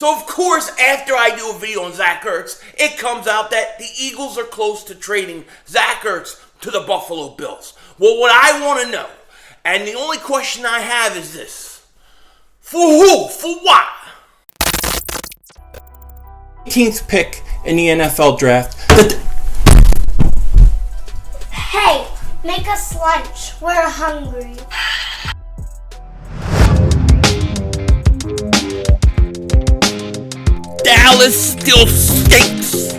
So of course, after I do a video on Zach Ertz, it comes out that the Eagles are close to trading Zach Ertz to the Buffalo Bills. Well, what I want to know, and the only question I have is this: for who? For what? 18th pick in the NFL draft. Hey, make us lunch. We're hungry. Dallas still stinks.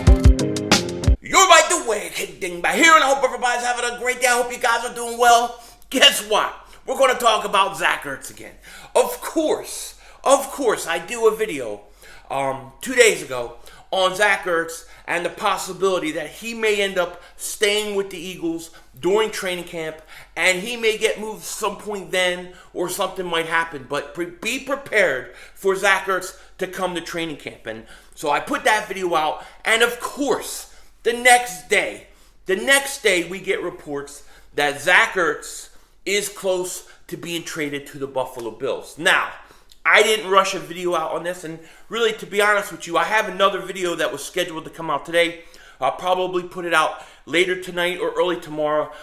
You're right the way, kid Dingbat here, and I hope everybody's having a great day. I hope you guys are doing well. Guess what? We're going to talk about Zach Ertz again. Of course, I do a video 2 days ago on Zach Ertz and the possibility that he may end up staying with the Eagles during training camp, and he may get moved at some point then, or something might happen. But be prepared for Zach Ertz to come to training camp. And so I put that video out, and of course, the next day we get reports that Zach Ertz is close to being traded to the Buffalo Bills. Now, I didn't rush a video out on this, and really, to be honest with you, I have another video that was scheduled to come out today. I'll probably put it out later tonight or early tomorrow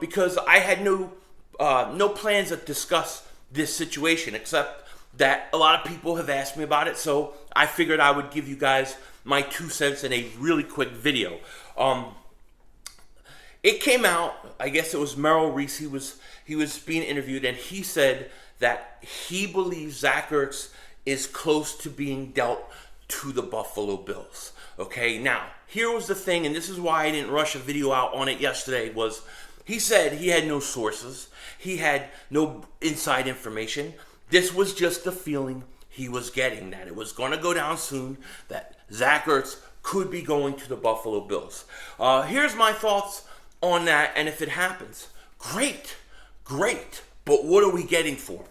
because I had no plans to discuss this situation, except that a lot of people have asked me about it, so I figured I would give you guys my 2 cents in a really quick video. It came out, I guess it was Merrill Reese, he was being interviewed, and he said that he believes Zach Ertz is close to being dealt to the Buffalo Bills. Okay, now, here was the thing, and this is why I didn't rush a video out on it yesterday, was he said he had no sources, he had no inside information. This was just the feeling he was getting, that it was going to go down soon, that Zach Ertz could be going to the Buffalo Bills. Here's my thoughts on that, and if it happens, great, but what are we getting for him?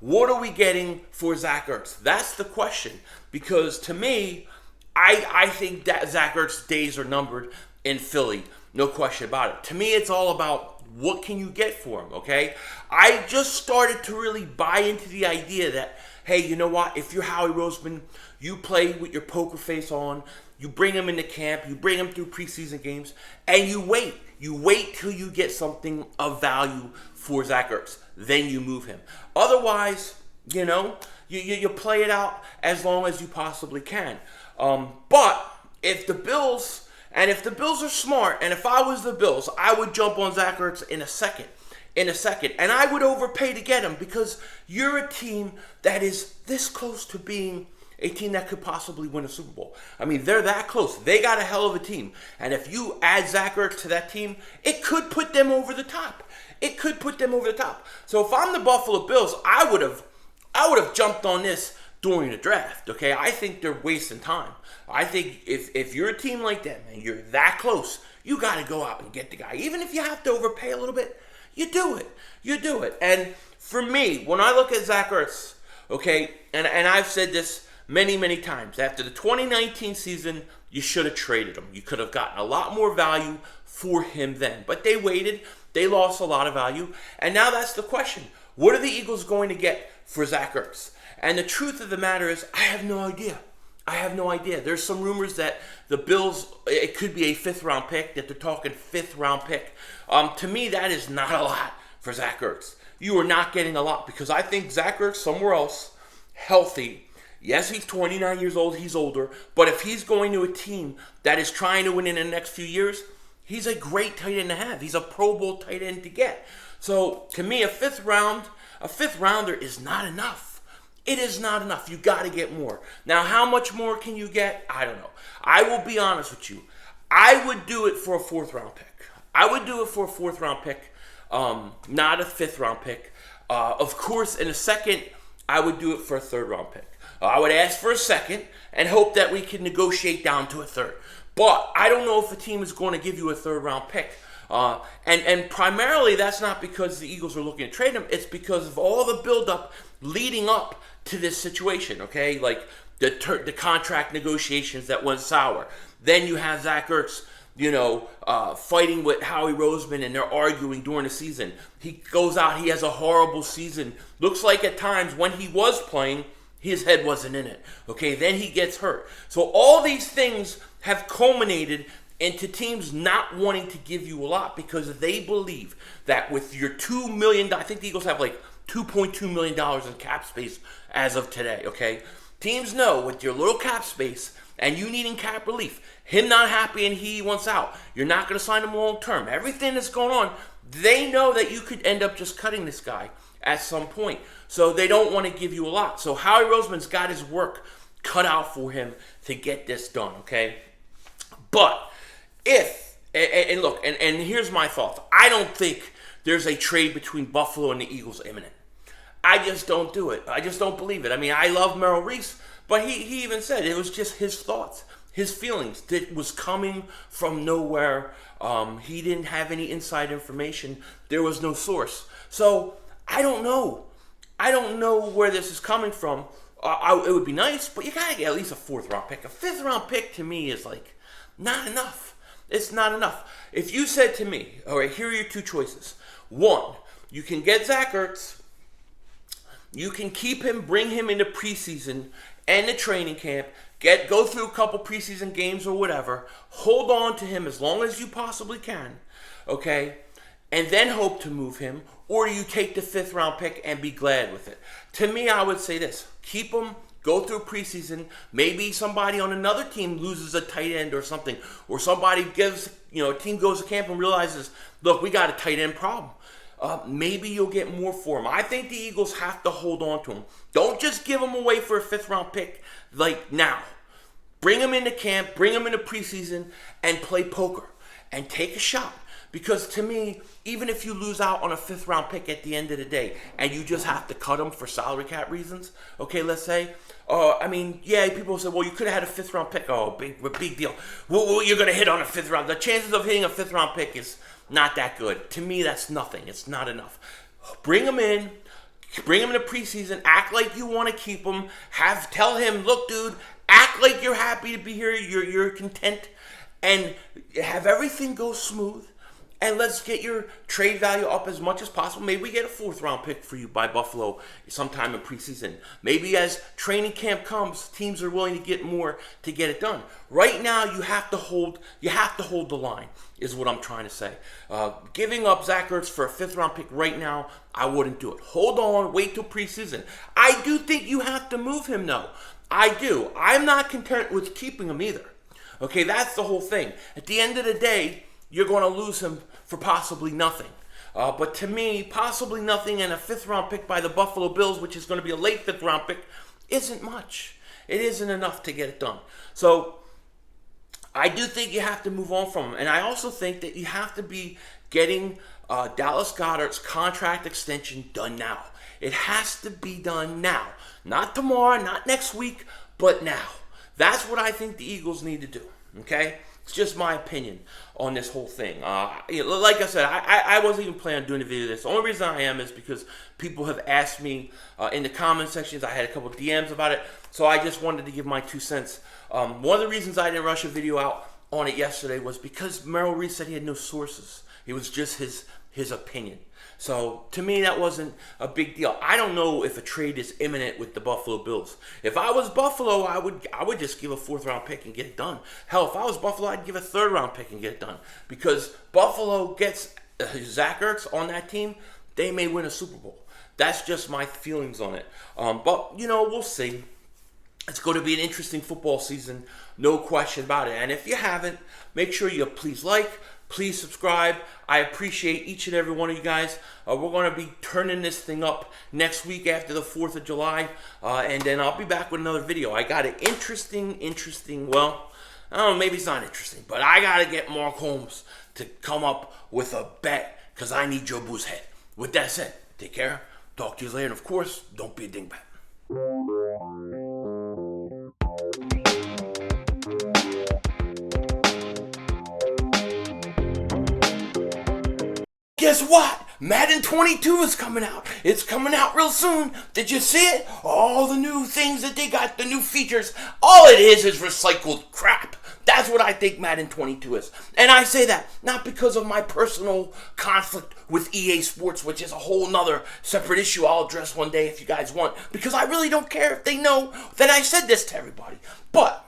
What are we getting for Zach Ertz? That's the question, because to me, I think that Zach Ertz's days are numbered in Philly, no question about it. To me, it's all about what can you get for him, okay? I just started to really buy into the idea that, hey, you know what? If you're Howie Roseman, you play with your poker face on, you bring him into camp, you bring him through preseason games, and you wait. You wait till you get something of value for Zach Ertz. Then you move him. Otherwise, you know, you play it out as long as you possibly can. But if the Bills are smart, and if I was the Bills, I would jump on Zach Ertz in a second. And I would overpay to get him, because you're a team that is this close to being a team that could possibly win a Super Bowl. I mean, they're that close. They got a hell of a team. And if you add Zach Ertz to that team, it could put them over the top. So if I'm the Buffalo Bills, I would have jumped on this during the draft, okay? I think they're wasting time. I think if you're a team like that, man, you're that close, you got to go out and get the guy. Even if you have to overpay a little bit, you do it. And for me, when I look at Zach Ertz, okay, and I've said this many times, after the 2019 season, you should have traded him. You could have gotten a lot more value for him then. But they waited. They lost a lot of value. And now that's the question. What are the Eagles going to get for Zach Ertz? And the truth of the matter is, I have no idea. There's some rumors that the Bills, it could be a 5th-round pick, that they're talking 5th-round pick. To me, that is not a lot for Zach Ertz. You are not getting a lot, because I think Zach Ertz somewhere else, healthy. Yes, he's 29 years old, he's older, but if he's going to a team that is trying to win in the next few years, he's a great tight end to have. He's a Pro Bowl tight end to get. So, to me, a 5th-rounder is not enough. It is not enough. You got to get more. Now, how much more can you get? I don't know. I will be honest with you. I would do it for a 4th-round pick. Not a 5th-round pick. Of course, in a second, I would do it for a 3rd-round pick. I would ask for a 2nd and hope that we can negotiate down to a 3rd. But I don't know if a team is going to give you a 3rd-round pick. And primarily, that's not because the Eagles are looking to trade him. It's because of all the buildup leading up to this situation, okay? Like the contract negotiations that went sour. Then you have Zach Ertz, fighting with Howie Roseman, and they're arguing during the season. He goes out, he has a horrible season. Looks like at times when he was playing, His head wasn't in it. Okay, then he gets hurt. So all these things have culminated into teams not wanting to give you a lot because they believe that with your $2 million, I think the Eagles have like $2.2 million in cap space as of today, okay? Teams know with your little cap space and you needing cap relief, him not happy and he wants out, you're not going to sign him long term. Everything that's going on, they know that you could end up just cutting this guy at some point. So they don't want to give you a lot. So Howie Roseman's got his work cut out for him to get this done, okay? But if, and look, and here's my thoughts. I don't think there's a trade between Buffalo and the Eagles imminent. I just don't do it. I just don't believe it. I mean, I love Merrill Reese, but he even said it was just his thoughts, his feelings that was coming from nowhere. He didn't have any inside information. There was no source. So I don't know. I don't know where this is coming from. It would be nice, but you got to get at least a 4th round pick. A 5th round pick to me is like not enough. It's not enough. If you said to me, all right, here are your 2 choices. 1, you can get Zach Ertz. You can keep him, bring him into preseason and the training camp, go through a couple preseason games or whatever, hold on to him as long as you possibly can, okay, and then hope to move him, or you take the 5th round pick and be glad with it. To me, I would say this: keep him, go through preseason, maybe somebody on another team loses a tight end or something, or somebody gives, a team goes to camp and realizes, look, we got a tight end problem. Maybe you'll get more for him. I think the Eagles have to hold on to him. Don't just give him away for a 5th round pick like now. Bring him into camp, bring him into preseason, and play poker and take a shot. Because to me, even if you lose out on a 5th round pick at the end of the day and you just have to cut him for salary cap reasons, okay, let's say, people say, well, you could have had a 5th round pick. Oh, big deal. Well, you're going to hit on a 5th round. The chances of hitting a 5th round pick is not that good. To me, that's nothing. It's not enough. Bring him in. Bring him into preseason. Act like you want to keep him. Tell him, look, dude, act like you're happy to be here. You're content. And have everything go smooth. And let's get your trade value up as much as possible. Maybe we get a 4th round pick for you by Buffalo sometime in preseason. Maybe as training camp comes, teams are willing to get more to get it done. Right now, you have to hold the line, is what I'm trying to say. Giving up Zach Ertz for a 5th round pick right now, I wouldn't do it. Hold on, wait till preseason. I do think you have to move him, though. I do. I'm not content with keeping him either. Okay, that's the whole thing. At the end of the day, you're going to lose him for possibly nothing. But to me, possibly nothing and a 5th round pick by the Buffalo Bills, which is going to be a late 5th round pick, isn't much. It isn't enough to get it done. So I do think you have to move on from him. And I also think that you have to be getting Dallas Goedert's contract extension done now. It has to be done now. Not tomorrow, not next week, but now. That's what I think the Eagles need to do. Okay? It's just my opinion on this whole thing. Like I said, I wasn't even planning on doing a video of this. The only reason I am is because people have asked me in the comment sections. I had a couple of DMs about it, so I just wanted to give my 2 cents. One of the reasons I didn't rush a video out on it yesterday was because Merrill Reese said he had no sources. It was just his opinion. So to me, that wasn't a big deal. I don't know if a trade is imminent with the Buffalo Bills. If I was Buffalo, I would just give a 4th round pick and get it done. Hell, if I was Buffalo, I'd give a 3rd round pick and get it done. Because Buffalo gets Zach Ertz on that team, they may win a Super Bowl. That's just my feelings on it. But, we'll see. It's going to be an interesting football season, no question about it. And if you haven't, make sure you please please subscribe. I appreciate each and every one of you guys. We're going to be turning this thing up next week after the 4th of July. And then I'll be back with another video. I got an interesting, well, I don't know, maybe it's not interesting, but I got to get Mark Holmes to come up with a bet because I need Joe Boo's head. With that said, take care. Talk to you later. And of course, don't be a dingbat. Guess what? Madden 22 is coming out. It's coming out real soon. Did you see it? All the new things that they got, the new features. All it is recycled crap. That's what I think Madden 22 is. And I say that not because of my personal conflict with EA Sports, which is a whole nother separate issue I'll address one day if you guys want, because I really don't care if they know that I said this to everybody. But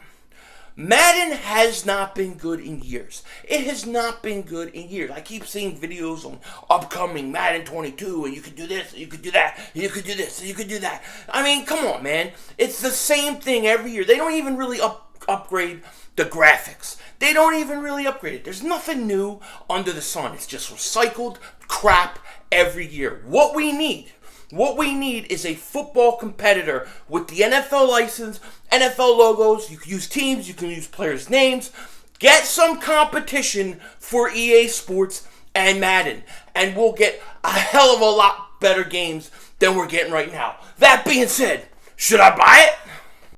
Madden has not been good in years. It has not been good in years. I keep seeing videos on upcoming Madden 22, and you could do this, and you could do that, and you could do this, and you could do that. I mean, come on, man. It's the same thing every year. They don't even really upgrade the graphics. They don't even really upgrade it. There's nothing new under the sun. It's just recycled crap every year. What we need is a football competitor with the NFL license, NFL logos. You can use teams, you can use players' names. Get some competition for EA Sports and Madden, and we'll get a hell of a lot better games than we're getting right now. That being said, should I buy it?